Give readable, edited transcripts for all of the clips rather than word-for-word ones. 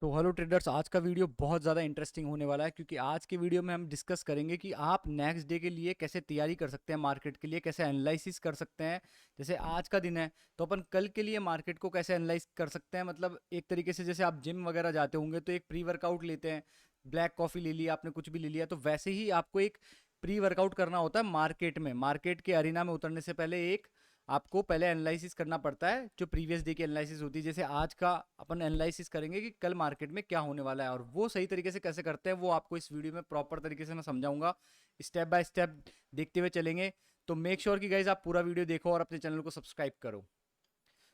तो hello traders, आज का वीडियो बहुत ज़्यादा इंटरेस्टिंग होने वाला है क्योंकि आज के वीडियो में हम डिस्कस करेंगे कि आप नेक्स्ट डे के लिए कैसे तैयारी कर सकते हैं, मार्केट के लिए कैसे एनालिसिस कर सकते हैं। जैसे आज का दिन है तो अपन कल के लिए मार्केट को कैसे एनालाइज कर सकते हैं। मतलब एक तरीके से जैसे आप जिम वगैरह जाते होंगे तो एक प्री वर्कआउट लेते हैं, ब्लैक कॉफ़ी ले लिया आपने, कुछ भी ले लिया, तो वैसे ही आपको एक प्री वर्कआउट करना होता है मार्केट में। मार्केट के अरीना में उतरने से पहले एक आपको पहले एनालिसिस करना पड़ता है, जो प्रीवियस डे की एनालिसिस होती है। जैसे आज का अपन एनालिसिस करेंगे कि कल मार्केट में क्या होने वाला है, और वो सही तरीके से कैसे करते हैं वो आपको इस वीडियो में प्रॉपर तरीके से मैं समझाऊंगा। स्टेप बाय स्टेप देखते हुए चलेंगे। तो मेक श्योर कि गाइज आप पूरा वीडियो देखो और अपने चैनल को सब्सक्राइब करो।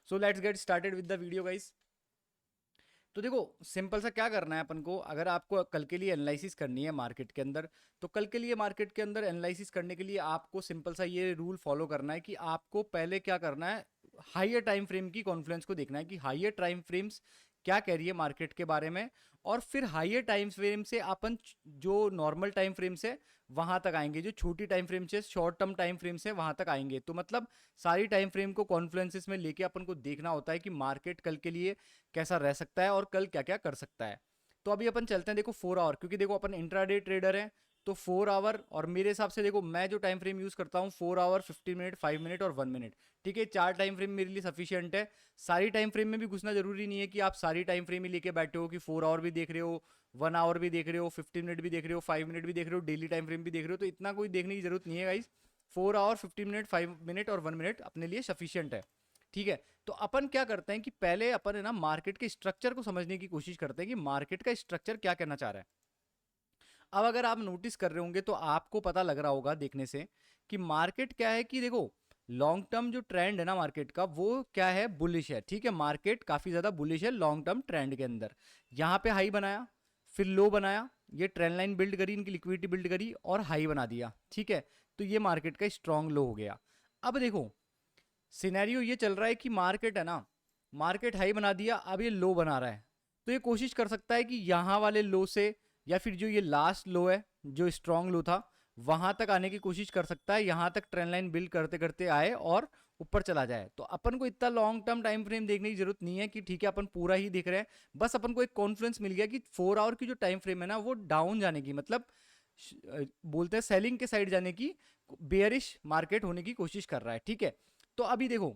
So let's get started with the video guys. तो देखो, सिंपल सा क्या करना है अपन को, अगर आपको कल के लिए एनालिसिस करनी है मार्केट के अंदर, तो कल के लिए मार्केट के अंदर एनालिसिस करने के लिए आपको सिंपल सा ये रूल फॉलो करना है कि आपको पहले क्या करना है, हाइयर टाइम फ्रेम की कॉन्फ्लुएंस को देखना है कि हाइयर टाइम फ्रेम्स क्या कह रही है मार्केट के बारे में। और फिर हाइयर टाइम फ्रेम से अपन जो नॉर्मल टाइम फ्रेम से वहां तक आएंगे, जो छोटी टाइम फ्रेम से शॉर्ट टर्म टाइम फ्रेम से वहां तक आएंगे। तो मतलब सारी टाइम फ्रेम को कॉन्फ्लुएंसेस में लेके अपन को देखना होता है कि मार्केट कल के लिए कैसा रह सकता है और कल क्या क्या कर सकता है। तो अभी अपन चलते हैं, देखो 4 आवर, क्योंकि देखो अपन इंट्राडे ट्रेडर हैं, तो 4 आवर, और मेरे हिसाब से देखो मैं जो टाइम फ्रेम यूज करता हूँ 4 आवर, 15 मिनट, 5 मिनट और 1 मिनट। ठीक है, 4 टाइम फ्रेम मेरे लिए सफिशियंट है। सारी टाइम फ्रेम में भी घुसना जरूरी नहीं है कि आप सारी टाइम फ्रेम ही लेके बैठे हो कि 4 आवर भी देख रहे हो, 1 आवर भी देख रहे हो, 15 मिनट भी देख रहे हो, 5 मिनट भी देख रहे हो, डेली टाइम फ्रेम भी देख रहे हो। तो इतना कोई देखने की जरूरत नहीं है गाइस। 4 आवर, 15 मिनट, 5 मिनट और 1 मिनट अपने लिए सफिशियंट है। ठीक है, तो अपन क्या करते हैं कि पहले अपन है ना मार्केट के स्ट्रक्चर को समझने की कोशिश करते हैं कि मार्केट का स्ट्रक्चर क्या कहना चाह रहा है। अब अगर आप नोटिस कर रहे होंगे तो आपको पता लग रहा होगा देखने से कि मार्केट क्या है, कि देखो लॉन्ग टर्म जो ट्रेंड है ना मार्केट का वो क्या है, बुलिश है। ठीक है, मार्केट काफी ज्यादा बुलिश है लॉन्ग टर्म ट्रेंड के अंदर। यहां पे हाई बनाया, फिर लो बनाया, ये ट्रेंड लाइन बिल्ड करी, इनकी लिक्विडिटी बिल्ड करी और हाई बना दिया। ठीक है, तो ये मार्केट का स्ट्रॉन्ग लो हो गया। अब देखो सिनेरियो ये चल रहा है कि मार्केट है ना, मार्केट हाई बना दिया, अब ये लो बना रहा है। तो ये कोशिश कर सकता है कि यहां वाले लो से, या फिर जो ये लास्ट लो है जो स्ट्रांग लो था, वहां तक आने की कोशिश कर सकता है, यहां तक ट्रेंड लाइन बिल्ड करते करते आए और ऊपर चला जाए। तो अपन को इतना लॉन्ग टर्म टाइम फ्रेम देखने की जरूरत नहीं है कि ठीक है अपन पूरा ही देख रहे हैं। बस अपन को एक कॉन्फिडेंस मिल गया कि 4 आवर की जो टाइम फ्रेम है ना वो डाउन जाने की, मतलब बोलते हैं सेलिंग के साइड जाने की, बेयरिश मार्केट होने की कोशिश कर रहा है। ठीक है, तो अभी देखो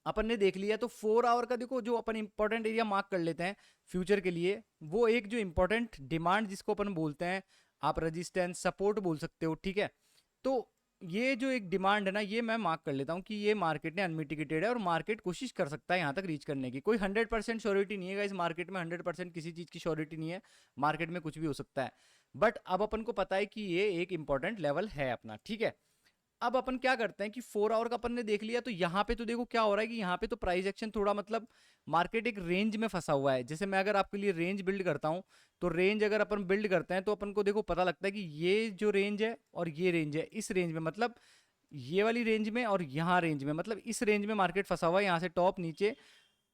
अपन ने देख लिया, तो 4 आवर का देखो जो अपन इंपॉर्टेंट एरिया मार्क कर लेते हैं फ्यूचर के लिए, वो एक जो इंपॉर्टेंट डिमांड जिसको अपन बोलते हैं, आप रेजिस्टेंस सपोर्ट बोल सकते हो। ठीक है, तो ये जो एक डिमांड है ना, ये मैं मार्क कर लेता हूं कि ये मार्केट ने अनमिटिगेटेड है और मार्केट कोशिश कर सकता है यहां तक रीच करने की। कोई 100% श्योरिटी नहीं है इस मार्केट में, 100% किसी चीज की श्योरिटी नहीं है, मार्केट में कुछ भी हो सकता है। बट अब अपन को पता है कि ये एक इंपॉर्टेंट लेवल है अपना। ठीक है, अब अपन क्या करते हैं कि 4 आवर का अपन ने देख लिया, तो यहां पे तो देखो क्या हो रहा है कि यहां पे तो प्राइस एक्शन थोड़ा, मतलब मार्केट एक रेंज में फंसा हुआ है। जैसे मैं अगर आपके लिए रेंज बिल्ड करता हूं, तो रेंज अगर अपन बिल्ड करते हैं तो अपन को देखो पता लगता है कि ये जो रेंज है और ये रेंज है, इस रेंज में मतलब ये वाली रेंज में और यहां रेंज में, मतलब इस रेंज में मार्केट फंसा हुआ है। यहां से टॉप नीचे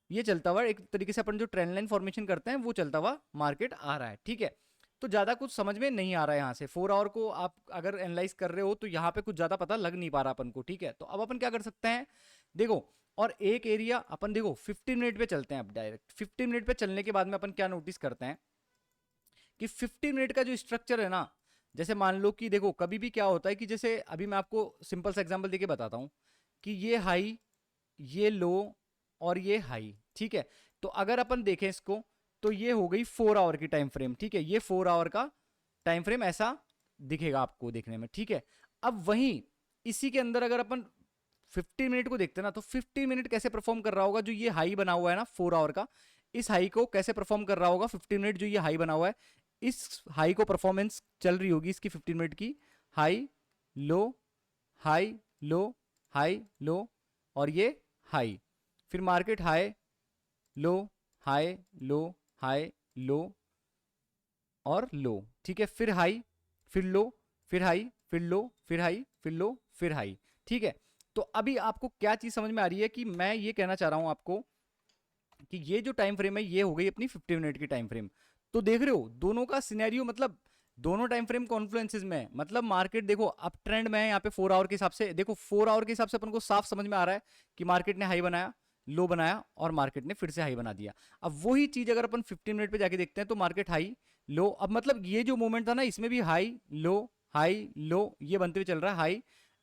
ये चलता हुआ एक तरीके से अपन जो ट्रेंड लाइन फॉर्मेशन करते हैं वो चलता हुआ मार्केट आ रहा है। ठीक है, तो ज्यादा कुछ समझ में नहीं आ रहा है यहाँ से। 4 आवर को आप अगर एनालाइज कर रहे हो तो यहाँ पे कुछ ज्यादा पता लग नहीं पा रहा अपन को। ठीक है, तो अब अपन क्या कर सकते हैं, देखो और एक एरिया अपन देखो 15 मिनट पे चलते हैं। अब डायरेक्ट 15 मिनट पे चलने के बाद में अपन क्या नोटिस करते हैं कि 15 मिनट का जो स्ट्रक्चर है ना, जैसे मान लो कि देखो कभी भी क्या होता है कि जैसे अभी मैं आपको सिंपल सा एग्जांपल देके बताता हूं कि ये हाई, ये लो और ये हाई। ठीक है, तो अगर अपन देखें इसको, तो ये हो गई 4 आवर की टाइम फ्रेम। ठीक है, ये 4 आवर का टाइम फ्रेम ऐसा दिखेगा आपको देखने में। ठीक है, अब वहीं इसी के अंदर अगर अपन 15 मिनट को देखते हैं ना, तो 15 मिनट कैसे परफॉर्म कर रहा होगा, जो ये हाई बना हुआ है ना 4 आवर का, इस हाई को कैसे परफॉर्म कर रहा होगा 15 मिनट, जो ये हाई बना हुआ है, इस हाई को परफॉर्मेंस चल रही होगी इसकी 15 मिनट की, high low, high low, high low और ये हाई। फिर market high low, high low, high low और लो। ठीक है, फिर हाई, फिर लो, फिर हाई, फिर लो, फिर हाई, फिर लो, फिर हाई। ठीक है, तो अभी आपको क्या चीज समझ में आ रही है कि मैं ये कहना चाह रहा हूं आपको कि ये जो टाइम फ्रेम है ये हो गई अपनी 15 मिनट की टाइम फ्रेम। तो देख रहे हो दोनों का सिनेरियो, मतलब दोनों टाइम फ्रेम कॉन्फ्लुएंसेस में, मतलब मार्केट देखो अप ट्रेंड में है यहाँ पे 4 आवर के हिसाब से। देखो 4 आवर के हिसाब से अपन को साफ समझ में आ रहा है कि मार्केट ने हाई बनाया, लो बनाया और मार्केट ने फिर से हाई बना दिया। अब वही चीज अगर अपन 15 मिनट पे जाके देखते हैं तो मार्केट हाई लो, अब मतलब ये जो मूवमेंट था ना इसमें भी हाई लो ये बनते हुए चल रहा है, हाई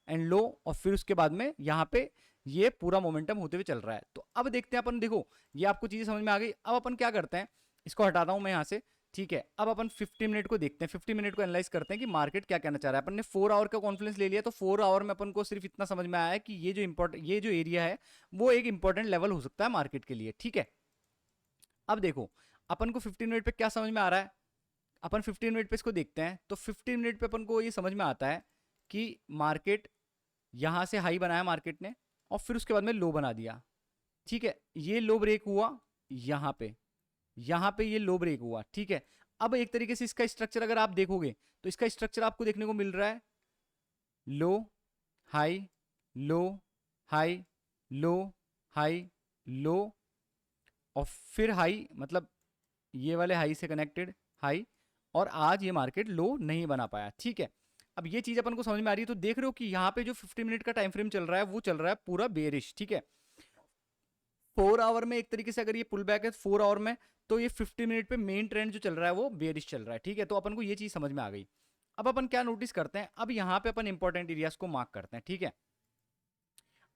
एंड लो, और फिर उसके बाद में यहाँ पे ये पूरा मोमेंटम होते हुए चल रहा है। तो अब देखते हैं अपन, देखो ये आपको चीजें समझ में आ गई। अब अपन क्या करते हैं, इसको हटाता हूं मैं यहाँ से, ठीक है। अब अपन 50 मिनट को देखते हैं, 50 मिनट को एनालाइज करते हैं कि मार्केट क्या कहना चाह रहा है। अपन ने 4 आवर का कॉन्फ्रेंस ले लिया, तो 4 आवर में अपन को सिर्फ इतना समझ में आया है कि ये जो एरिया है वो एक इंपॉर्टेंट लेवल हो सकता है मार्केट के लिए, ठीक है। अब देखो अपन को 15 मिनट पे क्या समझ में आ रहा है, अपन 15 मिनट पे इसको देखते हैं। तो 15 मिनट पे अपन को ये समझ में आता है कि मार्केट यहां से हाई बनाया मार्केट ने और फिर उसके बाद में लो बना दिया, ठीक है। ये लो ब्रेक हुआ यहाँ पे ये लो ब्रेक हुआ, ठीक है। अब एक तरीके से इसका स्ट्रक्चर अगर आप देखोगे तो इसका स्ट्रक्चर आपको देखने को मिल रहा है low high low high low high low और फिर हाई, मतलब ये वाले हाई से कनेक्टेड हाई, और आज ये मार्केट लो नहीं बना पाया, ठीक है। अब ये चीज अपन को समझ में आ रही है। तो देख रहे हो कि यहाँ पे जो 50 मिनट का टाइम फ्रेम चल रहा है वो चल रहा है पूरा बेरिश, ठीक है। 4 आवर में एक तरीके से अगर ये पुल बैक है 4 आवर में, तो ये 50 मिनट पे मेन ट्रेंड जो चल रहा है वो बेरिश चल रहा है, ठीक है। तो अपन को ये चीज समझ में आ गई। अब अपन क्या नोटिस करते हैं, अब यहाँ पे अपन इंपॉर्टेंट एरियाज को मार्क करते हैं, ठीक है।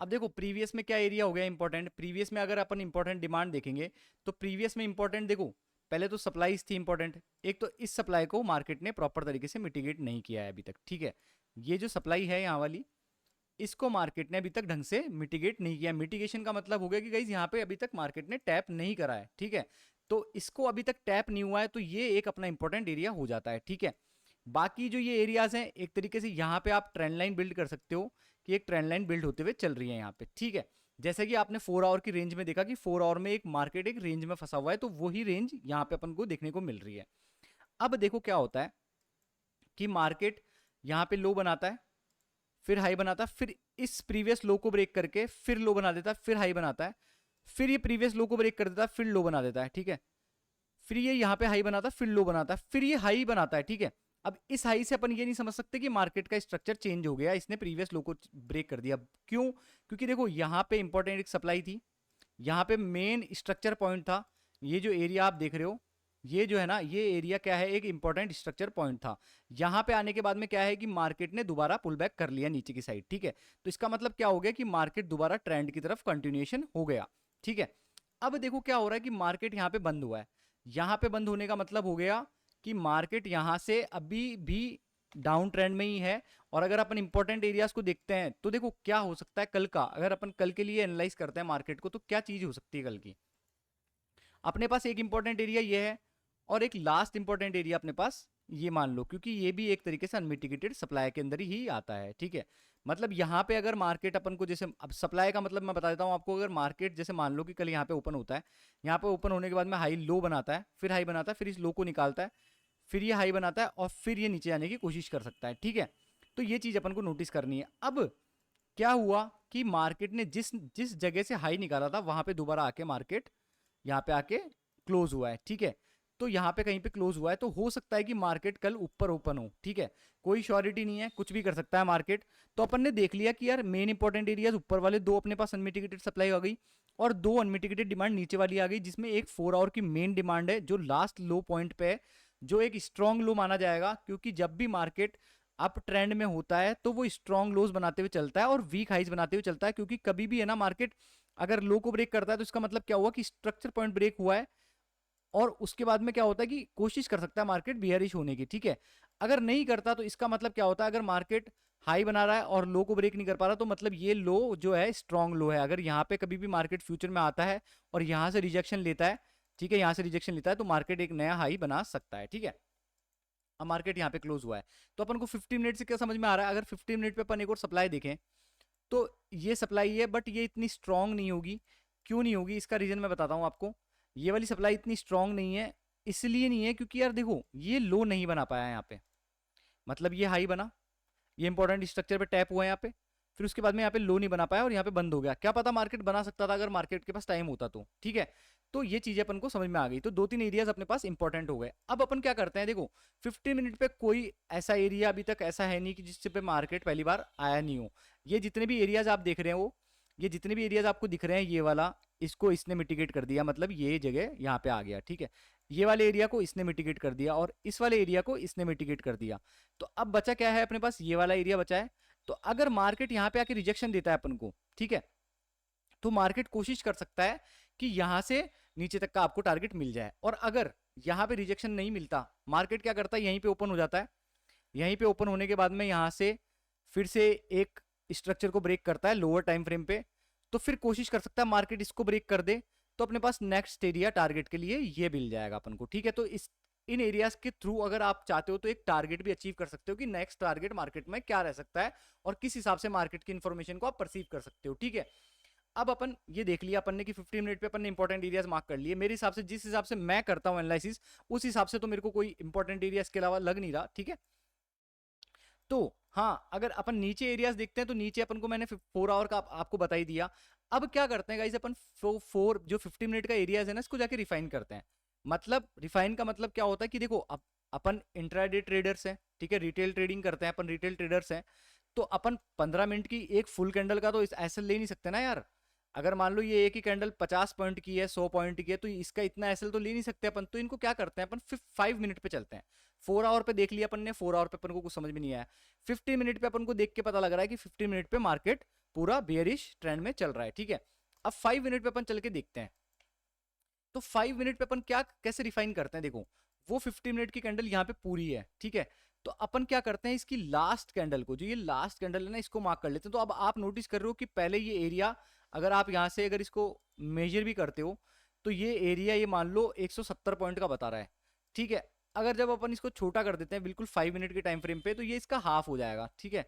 अब देखो प्रीवियस में क्या एरिया हो गया इंपॉर्टेंट, प्रीवियस में अगर अपन इंपॉर्टेंट डिमांड देखेंगे तो प्रीवियस में इंपॉर्टेंट, देखो पहले तो सप्लाईज थी इंपॉर्टेंट, एक तो इस सप्लाई को मार्केट ने प्रॉपर तरीके से मिटिगेट नहीं किया है अभी तक, ठीक है। ये जो सप्लाई है यहाँ वाली, इसको मार्केट ने अभी तक ढंग से मिटिगेट नहीं किया। मिटिगेशन का मतलब हो गया कि गाइज यहाँ पे अभी तक मार्केट ने टैप नहीं करा है, ठीक है। तो इसको अभी तक टैप नहीं हुआ है, तो ये एक अपना इंपॉर्टेंट एरिया हो जाता है, ठीक है। बाकी जो ये एरियाज हैं एक तरीके से यहाँ पे आप ट्रेंड लाइन बिल्ड कर सकते हो कि एक ट्रेंड लाइन बिल्ड होते हुए चल रही है यहाँ पे, ठीक है। जैसे कि आपने 4 आवर की रेंज में देखा कि 4 आवर में एक मार्केट एक रेंज में फंसा हुआ है, तो वही रेंज यहाँ पे अपन को देखने को मिल रही है। अब देखो क्या होता है कि मार्केट यहाँ पे लो बनाता है, फिर हाई बनाता है, फिर इस प्रीवियस लो को ब्रेक करके फिर लो बना देता है, फिर हाई बनाता है, फिर ये प्रीवियस लो को ब्रेक कर देता है, फिर लो बना देता है, ठीक है। फिर ये यहाँ पे हाई बनाता है, फिर लो बनाता है, फिर ये हाई बनाता है, ठीक है। अब इस हाई से अपन ये नहीं समझ सकते कि मार्केट का स्ट्रक्चर चेंज हो गया, इसने प्रीवियस लो को ब्रेक कर दिया। क्यों? क्योंकि देखो यहाँ पे इंपॉर्टेंट एक सप्लाई थी, यहाँ पे मेन स्ट्रक्चर पॉइंट था, ये जो एरिया आप देख रहे हो ये जो है ना, ये एरिया क्या है, एक इंपॉर्टेंट स्ट्रक्चर पॉइंट था। यहाँ पे आने के बाद में क्या है कि मार्केट ने दोबारा पुल बैक कर लिया नीचे की साइड, ठीक है। तो इसका मतलब क्या हो गया कि मार्केट दोबारा ट्रेंड की तरफ कंटिन्यूएशन हो गया, ठीक है। अब देखो क्या हो रहा है कि मार्केट यहाँ पे बंद हुआ है, यहाँ पे बंद होने का मतलब हो गया कि मार्केट यहाँ से अभी भी डाउन ट्रेंड में ही है। और अगर अपन इंपॉर्टेंट एरियाज को देखते हैं तो देखो क्या हो सकता है कल का, अगर अपन कल के लिए एनालाइज करते हैं मार्केट को, तो क्या चीज हो सकती है कल की। अपने पास एक इंपॉर्टेंट एरिया ये है और एक लास्ट इंपॉर्टेंट एरिया अपने पास ये मान लो, क्योंकि ये भी एक तरीके से अनमिटिगेटेड सप्लाई के अंदर ही आता है, ठीक है। मतलब यहाँ पे अगर मार्केट अपन को, जैसे अब सप्लाई का मतलब मैं बता देता हूँ आपको, अगर मार्केट जैसे मान लो कि कल यहाँ पे ओपन होता है, यहाँ पे ओपन होने के बाद में हाई लो बनाता है, फिर हाई बनाता है, फिर इस लो को निकालता है, फिर ये हाई बनाता है और फिर ये नीचे आने की कोशिश कर सकता है, ठीक है। तो ये चीज अपन को नोटिस करनी है। अब क्या हुआ कि मार्केट ने जिस जिस जगह से हाई निकाला था वहां पे दोबारा आके मार्केट यहाँ पे आके क्लोज हुआ है, ठीक है। तो यहाँ पे कहीं पे क्लोज हुआ है, तो हो सकता है कि मार्केट कल ऊपर ओपन हो, ठीक है। कोई श्योरिटी नहीं है, कुछ भी कर सकता है मार्केट। तो अपन ने देख लिया कि यार मेन इंपॉर्टेंट एरियाज ऊपर वाले दो अपने पास अनमिटिगेटेड सप्लाई आ गई और दो अनमिटिगेटेड डिमांड नीचे वाली आ गई, जिसमें एक 4 आवर की मेन डिमांड है जो लास्ट लो पॉइंट पे है, जो एक स्ट्रॉन्ग लो माना जाएगा, क्योंकि जब भी मार्केट अप ट्रेंड में होता है तो वो स्ट्रॉन्ग लोज बनाते हुए चलता है और वीक हाइज बनाते हुए चलता है। क्योंकि कभी भी है ना मार्केट अगर लो को ब्रेक करता है तो इसका मतलब क्या हुआ कि स्ट्रक्चर पॉइंट ब्रेक हुआ है, और उसके बाद में क्या होता है कि कोशिश कर सकता है मार्केट बियरिश होने की, ठीक है। अगर नहीं करता तो इसका मतलब क्या होता है, अगर मार्केट हाई बना रहा है और लो को ब्रेक नहीं कर पा रहा तो मतलब ये लो जो है स्ट्रॉन्ग लो है। अगर यहाँ पे कभी भी मार्केट फ्यूचर में आता है और यहाँ से रिजेक्शन लेता है, ठीक है, यहाँ से रिजेक्शन लेता है, तो मार्केट एक नया हाई बना सकता है, ठीक है। अब मार्केट यहाँ पे क्लोज हुआ है, तो अपन को 50 मिनट से क्या समझ में आ रहा है, अगर 50 मिनट पे अपन एक और सप्लाई देखें तो ये सप्लाई है, बट ये इतनी स्ट्रांग नहीं होगी। क्यों नहीं होगी, इसका रीजन मैं बताता हूँ आपको। ये वाली सप्लाई इतनी स्ट्रांग नहीं है, इसलिए नहीं है क्योंकि यार देखो ये लो नहीं बना पाया यहाँ पे, मतलब ये हाई बना, ये इंपॉर्टेंट स्ट्रक्चर पे टैप हुआ है यहाँ पे, फिर उसके बाद में यहाँ पे लो नहीं बना पाया और यहाँ पे बंद हो गया। क्या पता मार्केट बना सकता था अगर मार्केट के पास टाइम होता तो, ठीक है। तो ये चीजें अपन को समझ में आ गई, तो दो तीन एरियाज अपने पास इंपॉर्टेंट हो गए। अब अपन क्या करते हैं, देखो 50 मिनट पे कोई ऐसा एरिया अभी तक ऐसा है नहीं कि जिससे पे मार्केट पहली बार आया नहीं हो। ये जितने भी एरियाज आप देख रहे हैं वो ये जितने भी एरियाज आपको दिख रहे हैं, ये वाला इसको इसने मिटिगेट कर दिया, मतलब ये जगह यहाँ पे आ गया, ठीक है। ये वाले एरिया को इसने मिटिगेट कर दिया और इस वाले एरिया को इसने मिटिगेट कर दिया। तो अब बचा क्या है अपने पास, ये वाला एरिया बचा है। तो अगर मार्केट यहाँ पे आके रिजेक्शन देता है अपन को, ठीक है, तो मार्केट कोशिश कर सकता है कि यहां से नीचे तक का आपको टारगेट मिल जाए। और अगर यहां पे रिजेक्शन नहीं मिलता, मार्केट क्या करता है, यहीं पे ओपन हो जाता है। यहीं पे ओपन होने के बाद में यहां से फिर से एक स्ट्रक्चर को ब्रेक करता है लोअर टाइम फ्रेम पे, तो फिर कोशिश कर सकता है मार्केट इसको ब्रेक कर दे, तो अपने पास नेक्स्ट एरिया टारगेट के लिए ये मिल जाएगा अपन को, ठीक है। तो इस इन एरियाज के थ्रू अगर आप चाहते हो तो एक टारगेट भी अचीव कर सकते हो कि नेक्स्ट टारगेट मार्केट में क्या रह सकता है, और किस हिसाब से मार्केट की इंफॉर्मेशन को आप परसीव कर सकते हो, ठीक है। अब अपन ये देख लिया अपन ने कि 15 मिनट पे अपन ने इंपॉर्टेंट एरियाज मार्क कर लिए। मेरे हिसाब से, जिस हिसाब से मैं करता हूं एनालिसिस, उस हिसाब से तो मेरे को कोई इंपॉर्टेंट एरिया इसके अलावा लग नहीं रहा, ठीक है। तो हाँ, अगर अपन नीचे एरियाज देखते हैं तो नीचे अपन को मैंने 4 आवर का आपको बता ही दिया। अब क्या करते हैं गाइस, अपन 4 जो 50 मिनट का एरियाज है ना, इसको जाके रिफाइन करते हैं। मतलब रिफाइन का मतलब क्या होता है कि देखो अपन इंट्राडे ट्रेडर्स हैं, ठीक है, रिटेल ट्रेडिंग करते हैं अपन, रिटेल ट्रेडर्स हैं। तो अपन 15 मिनट की एक फुल कैंडल का तो ऐसे ले नहीं सकते ना यार। अगर मान लो ये एक ही कैंडल 50 पॉइंट की है, 100 पॉइंट की है, तो इसका इतना एसएल तो ले नहीं सकते अपन। तो इनको क्या करते हैं अपन, 5 मिनट पे चलते हैं। 4 आवर पे देख लिया अपन ने, 4 आवर पे अपन को कुछ समझ में नहीं आया। 15 मिनट पे अपन को देख के पता लग रहा है कि 15 मिनट पे मार्केट पूरा बेयरिश ट्रेंड में चल रहा है, ठीक है। अब 5 मिनट पे अपन चल के देखते हैं। तो 5 मिनट पे अपन क्या कैसे रिफाइन करते हैं, देखो वो 50 मिनट की कैंडल यहाँ पे पूरी है, ठीक है। तो अपन क्या करते हैं, इसकी लास्ट कैंडल को, जो ये लास्ट कैंडल है ना, इसको मार्क कर लेते हैं। तो अब आप नोटिस कर रहे हो कि पहले ये एरिया, अगर आप यहाँ से अगर इसको मेजर भी करते हो, तो ये एरिया ये मान लो 170 पॉइंट का बता रहा है, ठीक है। अगर जब अपन इसको छोटा कर देते हैं बिल्कुल 5 मिनट के टाइम फ्रेम पे, तो ये इसका हाफ हो जाएगा, ठीक है।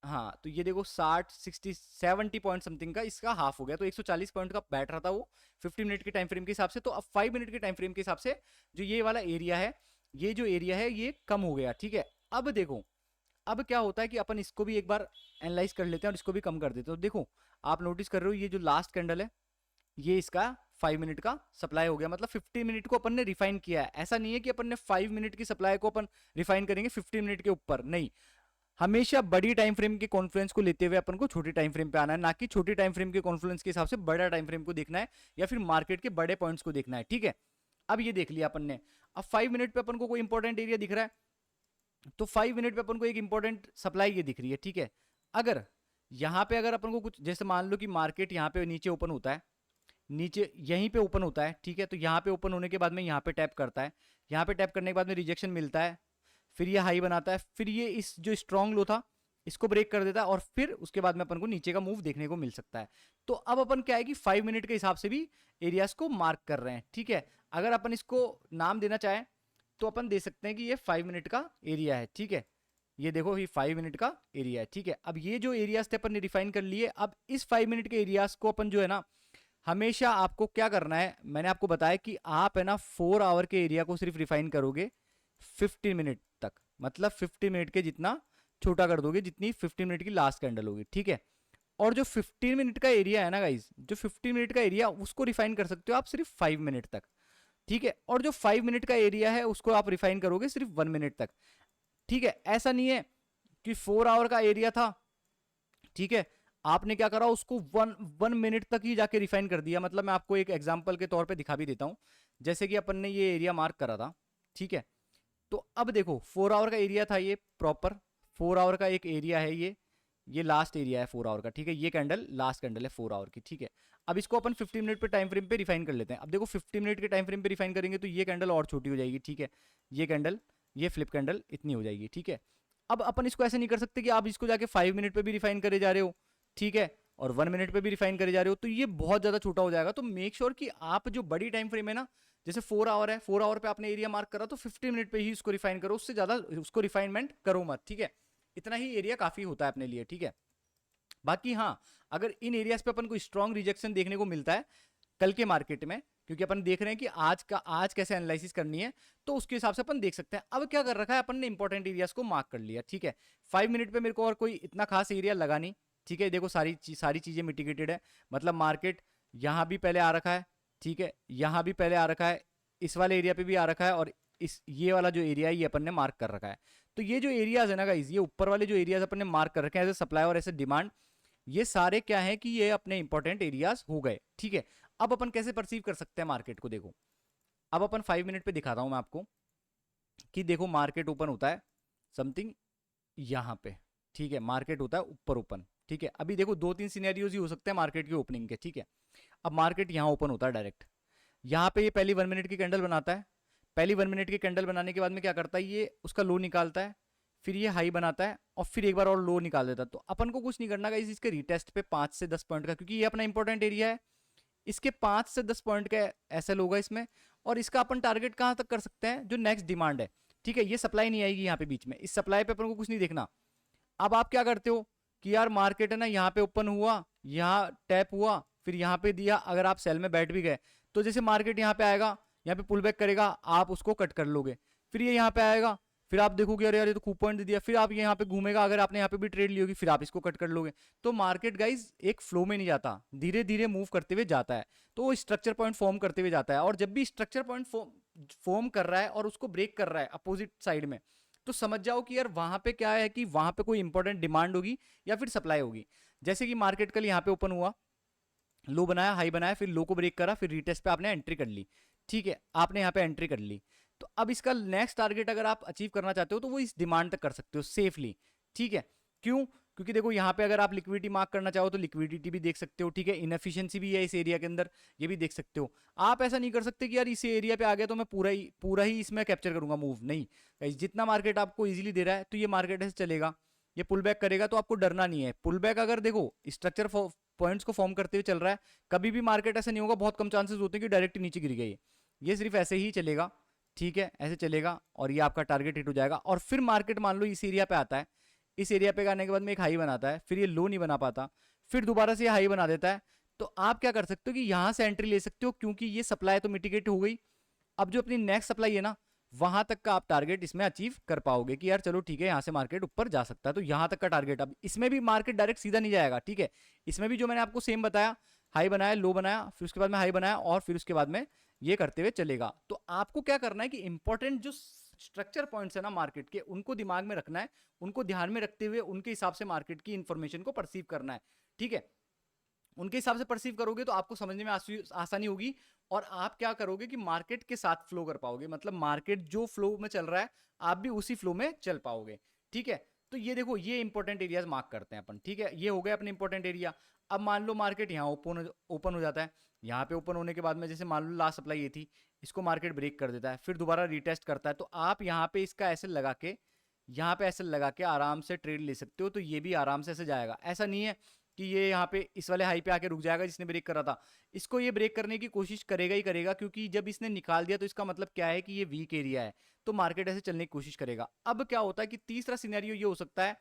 हाँ, तो ये देखो 60 60 70 पॉइंट समथिंग का इसका हाफ हो गया, तो 140 पॉइंट का बैठ रहा था वो 50 मिनट के टाइम फ्रेम के हिसाब से। तो अब 5 मिनट के टाइम फ्रेम के हिसाब से जो ये वाला एरिया है, ये जो एरिया है ये कम हो गया, ठीक है। अब देखो, अब क्या होता है कि अपन इसको भी एक बार एनालाइज कर लेते हैं और इसको भी कम कर देते हैं। तो देखो आप नोटिस कर रहे हो, ये जो लास्ट कैंडल है, ये इसका 5 मिनट का सप्लाई हो गया, मतलब 50 मिनट को अपन ने रिफाइन किया है। ऐसा नहीं है कि अपन ने 5 मिनट की सप्लाई को अपन रिफाइन करेंगे 50 मिनट के ऊपर, नहीं। हमेशा बड़ी टाइम फ्रेम के कॉन्फ्लुएंस को लेते हुए अपन को छोटी टाइम फ्रेम पे आना है, ना कि छोटी टाइम फ्रेम के कॉन्फ्लुएंस के हिसाब से बड़ा टाइम फ्रेम को देखना है, या फिर मार्केट के बड़े पॉइंट्स को देखना है, ठीक है। अब ये देख लिया अपन ने। अब 5 मिनट पे अपन को कोई इंपॉर्टेंट एरिया दिख रहा है, तो 5 मिनट पे अपन को एक इंपॉर्टेंट सप्लाई ये दिख रही है, ठीक है। अगर यहाँ पे अगर अपन को कुछ, जैसे मान लो कि मार्केट यहाँ पे नीचे ओपन होता है, नीचे यहीं पे ओपन होता है, ठीक है। तो यहाँ पे ओपन होने के बाद में यहाँ पे टैप करता है, यहाँ पे टैप करने के बाद में रिजेक्शन मिलता है, फिर ये हाई बनाता है, फिर ये इस जो स्ट्रॉन्ग लो था इसको ब्रेक कर देता है, और फिर उसके बाद में अपन को नीचे का मूव देखने को मिल सकता है। तो अब अपन क्या है कि 5 मिनट के हिसाब से भी एरियाज को मार्क कर रहे हैं, ठीक है। अगर अपन इसको नाम देना चाहें तो अपन दे सकते हैं कि ये 5 मिनट का एरिया है, ठीक है। ये देखो ये 5 मिनट का एरिया है, ठीक है। अब ये जो एरियाज थे अपन ने डिफाइन कर लिए। अब इस 5 मिनट के एरियाज को अपन जो है ना, हमेशा आपको क्या करना है, मैंने आपको बताया कि आप है ना 4 आवर के एरिया को सिर्फ रिफाइन करोगे 50 मिनट तक, मतलब 50 मिनट के जितना छोटा कर दोगे जितनी 50 मिनट की लास्ट कैंडल होगी, ठीक है। और जो 15 मिनट का एरिया है ना गाइज, जो 50 मिनट का एरिया, उसको रिफाइन कर सकते हो आप सिर्फ 5 मिनट तक, ठीक है। और जो 5 मिनट का एरिया है उसको आप रिफाइन करोगे सिर्फ 1 मिनट तक, ठीक है। ऐसा नहीं है कि 4 आवर का एरिया था, ठीक है, आपने क्या करा उसको 1 मिनट तक ही जाके रिफाइन कर दिया। मतलब मैं आपको एक एग्जांपल के तौर पे दिखा भी देता हूं। जैसे कि अपन ने ये एरिया मार्क करा था, ठीक है। तो अब देखो 4 आवर का एरिया था ये, प्रॉपर 4 आवर का एक एरिया है ये लास्ट एरिया है 4 आवर का, ठीक है। ये कैंडल लास्ट कैंडल है 4 आवर की, ठीक है। अब इसको अपन 50 मिनट पे टाइम फ्रेम पे रिफाइन कर लेते हैं। अब देखो 50 मिनट के टाइम फ्रेम पे रिफाइन करेंगे तो ये कैंडल और छोटी हो जाएगी, ठीक है। ये कैंडल, ये फ्लिप कैंडल इतनी हो जाएगी, ठीक है। अब अपन इसको ऐसे नहीं कर सकते कि आप इसको जाके 5 मिनट पे भी रिफाइन करे जा रहे हो, ठीक है, और 1 मिनट पे भी रिफाइन करे जा रहे हो, तो ये बहुत ज्यादा छोटा हो जाएगा। तो मेक श्योर कि आप जो बड़ी टाइम फ्रेम है ना, जैसे 4 आवर है, 4 आवर पे आपने एरिया मार्क करा तो 50 मिनट पे ही उसको रिफाइन करो, उससे ज्यादा उसको रिफाइनमेंट करो मत, ठीक है। इतना ही एरिया काफी होता है अपने लिए, ठीक है। बाकी हाँ, अगर इन एरियाज पे अपन को स्ट्रॉन्ग रिजेक्शन देखने को मिलता है कल के मार्केट में, क्योंकि अपन देख रहे हैं कि आज कैसे एनालिसिस करनी है, तो उसके हिसाब से अपन देख सकते हैं। अब क्या कर रखा है अपन ने, इंपॉर्टेंट एरियाज को मार्क कर लिया, ठीक है। 5 मिनट पे मेरे को और कोई इतना खास एरिया लगा नहीं, ठीक है। देखो सारी चीजें मिटिगेटेड है, मतलब मार्केट यहाँ भी पहले आ रखा है, ठीक है, यहाँ भी पहले आ रखा है, इस वाले एरिया पे भी आ रखा है, और ये वाला जो एरिया है ये अपन ने मार्क कर रखा है। तो ये जो एरियाज है ना गाइस, ये ऊपर वाले जो एरियाज अपन ने मार्क कर रखे हैं एज ए सप्लाई और एज ए डिमांड, ये सारे क्या है कि ये अपने इंपॉर्टेंट एरियाज हो गए, ठीक है। अब अपन कैसे परसीव कर सकते हैं मार्केट को, देखो अब अपन 5 मिनट पे दिखाता हूं मैं आपको कि देखो मार्केट ओपन होता है समथिंग यहाँ पे, ठीक है, मार्केट होता है ऊपर ओपन, ठीक है। अभी देखो दो तीन सिनेरियोज ही हो सकते हैं मार्केट की ओपनिंग के, ठीक है। अब मार्केट यहाँ ओपन होता है डायरेक्ट, यहाँ पे ये पहली 1 मिनट की कैंडल बनाता है, पहली 1 मिनट की कैंडल बनाने के बाद में क्या करता है, ये उसका लो निकालता है, फिर ये हाई बनाता है और फिर एक बार और लो निकाल देता है। तो अपन को कुछ नहीं करना गाइस इसके रिटेस्ट पे 5 से 10 पॉइंट का, क्योंकि ये अपना इंपॉर्टेंट एरिया है, इसके 5 से 10 पॉइंट का एसएल होगा इसमें। और इसका अपन टारगेट कहां तक कर सकते हैं, जो नेक्स्ट डिमांड है, ठीक है। ये सप्लाई नहीं आएगी यहाँ पे बीच में, इस सप्लाई पे अपन को कुछ नहीं देखना। अब आप क्या करते हो कि यार मार्केट है ना यहाँ पे ओपन हुआ, यहाँ टैप हुआ, फिर यहाँ पे दिया, अगर आप सेल में बैठ भी गए तो जैसे मार्केट यहाँ पे आएगा, यहाँ पे पुल बैक करेगा, आप उसको कट कर लोगे, फिर ये यहाँ पे आएगा, फिर आप देखोगे अरे यार ये तो खूब पॉइंट दे दिया, फिर आप यहाँ पे घूमेगा, अगर आपने यहाँ पे भी ट्रेड ली होगी फिर आप इसको कट कर लोगे। तो मार्केट गाइज एक फ्लो में नहीं जाता, धीरे धीरे मूव करते हुए जाता है, तो वो स्ट्रक्चर पॉइंट फॉर्म करते हुए जाता है। और जब भी स्ट्रक्चर पॉइंट फॉर्म कर रहा है और उसको ब्रेक कर रहा है अपोजिट साइड में, तो समझ जाओ कि यार वहां पे क्या है कि वहां पे कोई इंपॉर्टेंट डिमांड होगी या फिर सप्लाई होगी। जैसे कि मार्केट कल यहाँ पे ओपन हुआ, लो बनाया, हाई बनाया, फिर लो को ब्रेक करा, फिर रीटेस्ट पे आपने एंट्री कर ली, ठीक है, आपने यहाँ पे एंट्री कर ली। तो अब इसका नेक्स्ट टारगेट अगर आप अचीव करना चाहते हो तो वो इस डिमांड तक कर सकते हो सेफली, ठीक है। क्यों, क्योंकि देखो यहाँ पे अगर आप लिक्विडिटी मार्क करना चाहो तो लिक्विडिटी भी देख सकते हो, ठीक है, इनएफिशिएंसी भी है इस एरिया के अंदर, ये भी देख सकते हो। आप ऐसा नहीं कर सकते कि यार इस एरिया पे आ गया तो मैं पूरा ही इसमें कैप्चर करूंगा मूव, नहीं। जितना मार्केट आपको इजीली दे रहा है तो ये मार्केट ऐसे चलेगा, ये पुल बैक करेगा तो आपको डरना नहीं है। पुल बैक अगर देखो स्ट्रक्चर पॉइंट्स को फॉर्म करते हुए चल रहा है, कभी भी मार्केट ऐसा नहीं होगा, बहुत कम चांसेस होते हैं कि डायरेक्ट नीचे गिर गई, ये सिर्फ ऐसे ही चलेगा, ठीक है, ऐसे चलेगा और ये आपका टारगेट हिट हो जाएगा। और फिर मार्केट मान लो इस एरिया पे आता है, इस एरिया पे आने के बाद में एक हाई बनाता है, फिर ये लो नहीं बना पाता, फिर दोबारा से ये हाई बना देता है, तो आप क्या कर सकते हो कि यहां से एंट्री ले सकते हो, क्योंकि ये सप्लाई तो मिटिगेट हो गई। अब जो अपनी नेक्स्ट सप्लाई है ना, वहां तक का आप टारगेट इसमें अचीव कर पाओगे कि यार चलो ठीक है यहाँ से मार्केट ऊपर जा सकता है, तो यहां तक का टारगेट। अब इसमें भी मार्केट डायरेक्ट सीधा नहीं जाएगा, ठीक है, इसमें भी जो मैंने आपको सेम बताया, हाई बनाया, लो बनाया, फिर उसके बाद में हाई बनाया और फिर उसके बाद में ये करते हुए चलेगा। तो आपको क्या करना है कि इंपॉर्टेंट जो स्ट्रक्चर पॉइंट्स है ना मार्केट के, उनको दिमाग में रखना है, उनको ध्यान में रखते हुए उनके हिसाब से मार्केट की इंफॉर्मेशन को परसीव करना है, ठीक है। उनके हिसाब से परसीव करोगे तो आपको समझने में आसानी होगी, और आप क्या करोगे कि मार्केट के साथ फ्लो कर पाओगे, मतलब मार्केट जो फ्लो में चल रहा है आप भी उसी फ्लो में चल पाओगे, ठीक है। तो ये देखो ये इंपॉर्टेंट एरियाज मार्क करते हैं अपन, ठीक है, ये हो गए अपने इंपॉर्टेंट एरिया। अब मान लो मार्केट यहाँ ओपन हो जाता है, यहाँ पे ओपन होने के बाद में जैसे मान लो लास्ट सप्लाई ये थी, इसको मार्केट ब्रेक कर देता है, फिर दोबारा रिटेस्ट करता है, तो आप यहाँ पे इसका ऐसे लगा के, यहाँ पे ऐसे लगा के आराम से ट्रेड ले सकते हो। तो ये भी आराम से ऐसे जाएगा, ऐसा नहीं है कि ये यहाँ पे इस वाले हाई पे आके रुक जाएगा जिसने ब्रेक करा था, इसको ये ब्रेक करने की कोशिश करेगा ही करेगा, क्योंकि जब इसने निकाल दिया तो इसका मतलब क्या है कि ये वीक एरिया है, तो मार्केट ऐसे चलने की कोशिश करेगा। अब क्या होता है कि तीसरा सिनेरियो ये हो सकता है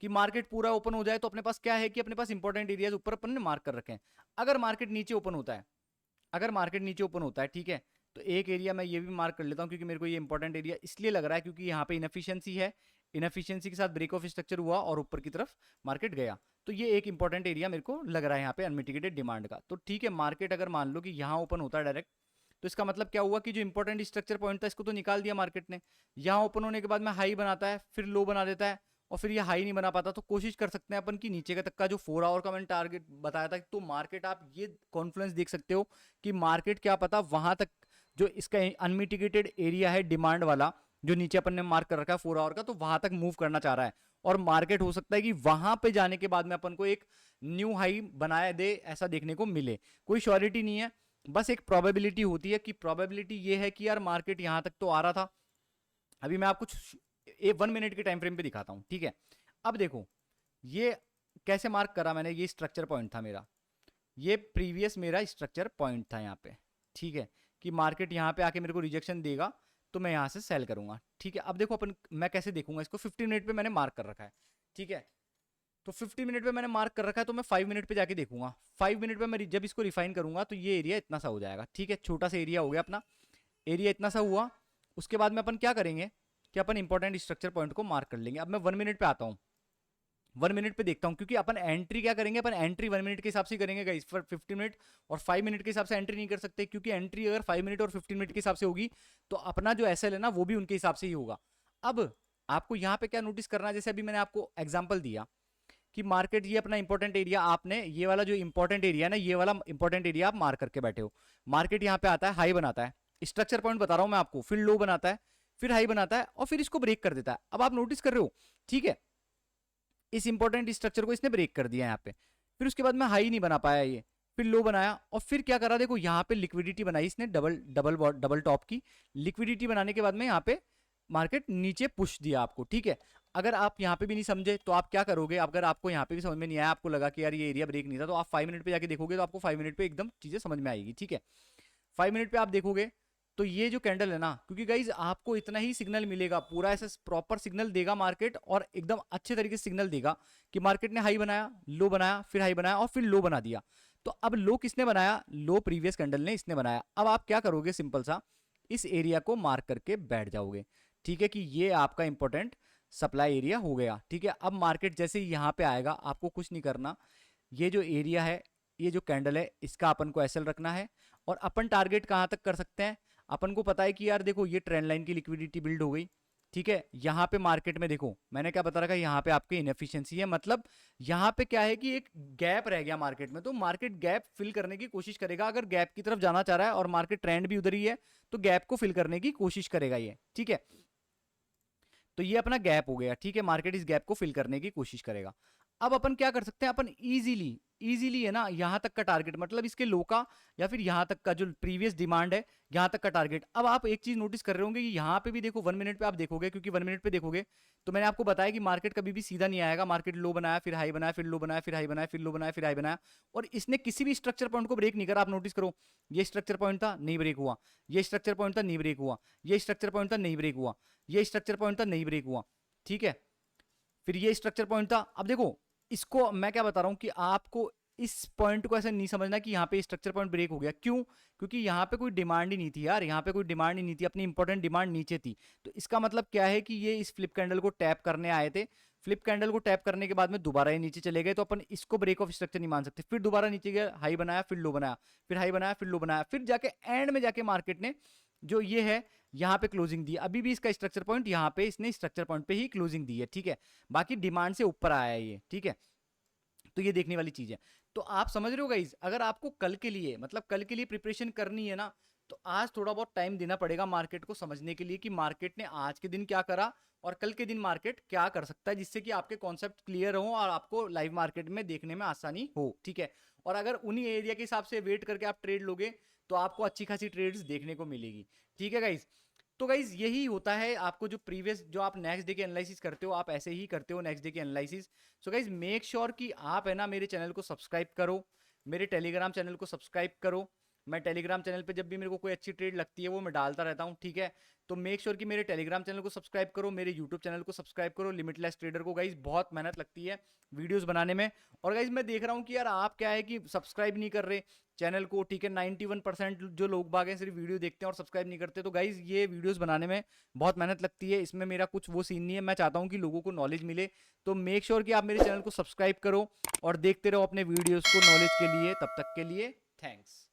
कि मार्केट पूरा ओपन हो जाए, तो अपने पास क्या है कि अपने पास इंपॉर्टेंट एरियाज ऊपर अपन ने मार्क कर रखे हैं। अगर मार्केट नीचे ओपन होता है, अगर मार्केट नीचे ओपन होता है, ठीक है, तो एक एरिया मैं ये भी मार्क कर लेता हूँ, क्योंकि मेरे को ये इंपॉर्टेंट एरिया इसलिए लग रहा है क्योंकि यहाँ पे इनएफिशिएंसी है, इनएफिशिएंसी के साथ ब्रेक ऑफ स्ट्रक्चर हुआ और ऊपर की तरफ मार्केट गया, तो ये एक इंपॉर्टेंट एरिया मेरे को लग रहा है यहाँ पे अनमिटिगेटेड डिमांड का। तो ठीक है, मार्केट अगर मान लो कि यहाँ ओपन होता है डायरेक्ट, तो इसका मतलब क्या हुआ कि जो इंपॉर्टेंट स्ट्रक्चर पॉइंट था इसको तो निकाल दिया मार्केट ने, यहाँ ओपन होने के बाद में हाई बनाता है, फिर लो बना देता है और फिर ये हाई नहीं बना पाता, तो कोशिश कर सकते हैं अपन की नीचे का तक का जो 4 आवर का मैंने टारगेट बताया था, तो मार्केट आप ये कॉन्फ्लुएंस देख सकते हो कि मार्केट क्या पता वहां तक जो इसका अनमिटिगेटेड एरिया है डिमांड वाला, जो नीचे अपन ने मार्क कर रखा है 4 आवर का, तो वहां तक मूव करना चाह रहा है, और मार्केट हो सकता है कि वहां पे जाने के बाद में अपन को एक न्यू हाई बनाया दे, ऐसा देखने को मिले। कोई श्योरिटी नहीं है, बस एक प्रोबेबिलिटी होती है कि प्रोबेबिलिटी ये है कि यार मार्केट यहां तक तो आ रहा था। अभी मैं आपको 1 मिनट के टाइम फ्रेम पे दिखाता हूं, ठीक है। अब देखो ये कैसे मार्क करा मैंने, ये स्ट्रक्चर पॉइंट था मेरा, ये प्रीवियस मेरा स्ट्रक्चर पॉइंट था यहाँ पे, ठीक है, कि मार्केट यहाँ पे आके मेरे को रिजेक्शन देगा तो मैं यहाँ से सेल करूंगा, ठीक है। अब देखो अपन मैं कैसे देखूंगा इसको, 15 मिनट पे मैंने मार्क कर रखा है, ठीक है, तो 15 मिनट पे मैंने मार्क कर रखा है, तो मैं 5 मिनट पे जाके देखूंगा, 5 मिनट पे मैं जब इसको रिफाइन करूंगा तो ये एरिया इतना सा हो जाएगा, ठीक है, छोटा सा एरिया हो गया अपना, एरिया इतना सा हुआ। उसके बाद में अपन क्या करेंगे कि अपन इंपॉर्टेंट स्ट्रक्चर पॉइंट को मार्क कर लेंगे। अब मैं 1 मिनट पे आता हूँ, 1 मिनट पे देखता हूँ, क्योंकि अपन एंट्री क्या करेंगे, अपन एंट्री 1 मिनट के हिसाब से करेंगे गाइस, पर 15 मिनट और 5 मिनट के हिसाब से एंट्री नहीं कर सकते, क्योंकि एंट्री अगर 5 मिनट और 15 मिनट के हिसाब से होगी तो अपना जो एसएल है ना वो भी उनके हिसाब से ही होगा। अब आपको यहाँ पे क्या नोटिस करना है, जैसे अभी मैंने आपको एग्जाम्पल दिया कि मार्केट ये अपना इंपॉर्टेंट एरिया, आपने ये वाला जो इंपॉर्टेंट एरिया है ना, ये वाला इंपॉर्टेंट एरिया आप मार्क करके बैठे हो। मार्केट यहाँ पे आता है, हाई बनाता है, स्ट्रक्चर पॉइंट बता रहा हूं मैं आपको, फिर लो बनाता है, फिर हाई बनाता है और फिर इसको ब्रेक कर देता है। अब आप नोटिस कर रहे हो, ठीक है, इस इंपॉर्टेंट स्ट्रक्चर को इसने ब्रेक कर दिया यहाँ पे, फिर उसके बाद में हाई नहीं बना पाया ये, फिर लो बनाया और फिर क्या करा, देखो यहाँ पे लिक्विडिटी बनाई इसने डबल डबल डबल टॉप की लिक्विडिटी बनाने के बाद में यहाँ पे मार्केट नीचे पुश दिया आपको, ठीक है। अगर आप यहाँ पे भी नहीं समझे तो आप क्या करोगे, अगर आपको यहाँ पे भी समझ में नहीं आया, आपको लगा कि यार ये एरिया ब्रेक नहीं था, तो आप 5 मिनट पे जाके देखोगे तो आपको 5 मिनट पे एकदम चीजें समझ में आएगी, ठीक है। 5 मिनट पे आप देखोगे तो ये जो कैंडल है ना, क्योंकि गाइज आपको इतना ही सिग्नल मिलेगा, पूरा ऐसा प्रॉपर सिग्नल देगा मार्केट और एकदम अच्छे तरीके से सिग्नल देगा कि मार्केट ने हाई बनाया, लो बनाया, फिर हाई बनाया और फिर लो बना दिया। तो अब लो किसने बनाया, लो प्रीवियस कैंडल ने इसने बनाया। अब आप क्या करोगे, सिंपल सा इस एरिया को मार्क करके बैठ जाओगे, ठीक है, कि ये आपका इंपॉर्टेंट सप्लाई एरिया हो गया, ठीक है। अब मार्केट जैसे ही यहाँ पे आएगा, आपको कुछ नहीं करना, ये जो एरिया है, ये जो कैंडल है, इसका अपन को एसएल रखना है और अपन टारगेट कहां तक कर सकते हैं, अपन को पता है कि यार देखो ये ट्रेंड लाइन की लिक्विडिटी बिल्ड हो गई, ठीक है। यहाँ पे मार्केट में देखो मैंने क्या बता रखा है, यहाँ पे आपकी इनएफिशिएंसी है, मतलब यहाँ पे क्या है कि एक गैप रह गया मार्केट में, तो मार्केट गैप फिल करने की कोशिश करेगा। अगर गैप की तरफ जाना चाह रहा है और मार्केट ट्रेंड भी उधर ही है तो गैप को फिल करने की कोशिश करेगा ये, ठीक है। तो ये अपना गैप हो गया, ठीक है, मार्केट इस गैप को फिल करने की कोशिश करेगा। अब अपन क्या कर सकते हैं, अपन इजीली है ना, यहां तक का टारगेट, मतलब इसके लो का या फिर यहां तक का जो प्रीवियस डिमांड है, यहां तक का टारगेट। अब आप एक चीज नोटिस कर रहे होंगे कि यहां पे भी देखो 1 मिनट पे आप देखोगे, क्योंकि 1 मिनट पे देखोगे तो मैंने आपको बताया कि मार्केट कभी भी सीधा नहीं आएगा, मार्केट लो बनाया, फिर हाई बनाया, फिर लो बनाया, फिर हाई बनाया, फिर लो बनाया, फिर हाई बनाया, और इसने किसी भी स्ट्रक्चर पॉइंट को ब्रेक नहीं करा। आप नोटिस करो, ये स्ट्रक्चर पॉइंट था, नहीं ब्रेक हुआ, ये स्ट्रक्चर पॉइंट था, नहीं ब्रेक हुआ, ये स्ट्रक्चर पॉइंट था, नहीं ब्रेक हुआ, ये स्ट्रक्चर पॉइंट था, नहीं ब्रेक हुआ, ठीक है। फिर ये स्ट्रक्चर पॉइंट था। अब देखो इसको मैं क्या बता रहा हूं कि आपको इस पॉइंट को ऐसा नहीं समझना कि यहाँ पे स्ट्रक्चर पॉइंट ब्रेक हो गया, क्यों, क्योंकि यहाँ पे कोई डिमांड ही नहीं थी यार, यहाँ पे कोई डिमांड ही नहीं थी, अपनी इंपॉर्टेंट डिमांड नीचे थी। तो इसका मतलब क्या है कि ये इस फ्लिप कैंडल को टैप करने आए थे, फ्लिप कैंडल को टैप करने के बाद में दोबारा ये नीचे चले गए, तो अपन इसको ब्रेक ऑफ स्ट्रक्चर नहीं मान सकते। फिर दोबारा नीचे गया, हाई बनाया, फिर लो बनाया, फिर हाई बनाया, फिर लो बनाया, फिर जाके एंड में जाके मार्केट ने जो ये है यहाँ पे क्लोजिंग दी। अभी भी इसका स्ट्रक्चर पॉइंट यहाँ पे इसने स्ट्रक्चर पॉइंट पे ही क्लोजिंग दी है, ठीक है, बाकी डिमांड से ऊपर आया है ये, ठीक है। तो ये देखने वाली चीज है। तो आप समझ रहे हो गाइस, अगर आपको कल के लिए, मतलब कल के लिए प्रिपरेशन करनी है ना, तो आज थोड़ा बहुत टाइम देना पड़ेगा मार्केट को समझने के लिए कि मार्केट ने आज के दिन क्या करा और कल के दिन मार्केट क्या कर सकता है, जिससे कि आपके कॉन्सेप्ट क्लियर हो और आपको लाइव मार्केट में देखने में आसानी हो, ठीक है। और अगर उन्हीं एरिया के हिसाब से वेट करके आप ट्रेड लोगे तो आपको अच्छी खासी ट्रेड्स देखने को मिलेगी, ठीक है गाइस। तो गाइज यही होता है, आपको जो प्रीवियस जो आप नेक्स्ट डे के एनालिसिस करते हो, आप ऐसे ही करते हो नेक्स्ट डे के analysis. So guys make sure कि आप है ना मेरे चैनल को सब्सक्राइब करो, मेरे टेलीग्राम चैनल को सब्सक्राइब करो। मैं टेलीग्राम चैनल पे जब भी मेरे को कोई अच्छी ट्रेड लगती है वो मैं डालता रहता हूँ, ठीक है। तो मेक श्योर कि मेरे टेलीग्राम चैनल को सब्सक्राइब करो, मेरे यूट्यूब चैनल को सब्सक्राइब करो। लिमिटलेस ट्रेडर को गाइज बहुत मेहनत लगती है वीडियोस बनाने में, और गाइज मैं देख रहा हूँ कि यार आप क्या है कि सब्सक्राइब नहीं कर रहे चैनल को, ठीक है। 91% जो लोग बाग हैं सिर्फ वीडियो देखते हैं और सब्सक्राइब नहीं करते। तो गाइज ये वीडियोस बनाने में बहुत मेहनत लगती है, इसमें मेरा कुछ वो सीन नहीं है, मैं चाहता हूँ कि लोगों को नॉलेज मिले। तो मेक श्योर कि आप मेरे चैनल को सब्सक्राइब करो और देखते रहो अपने वीडियोस को नॉलेज के लिए। तब तक के लिए थैंक्स।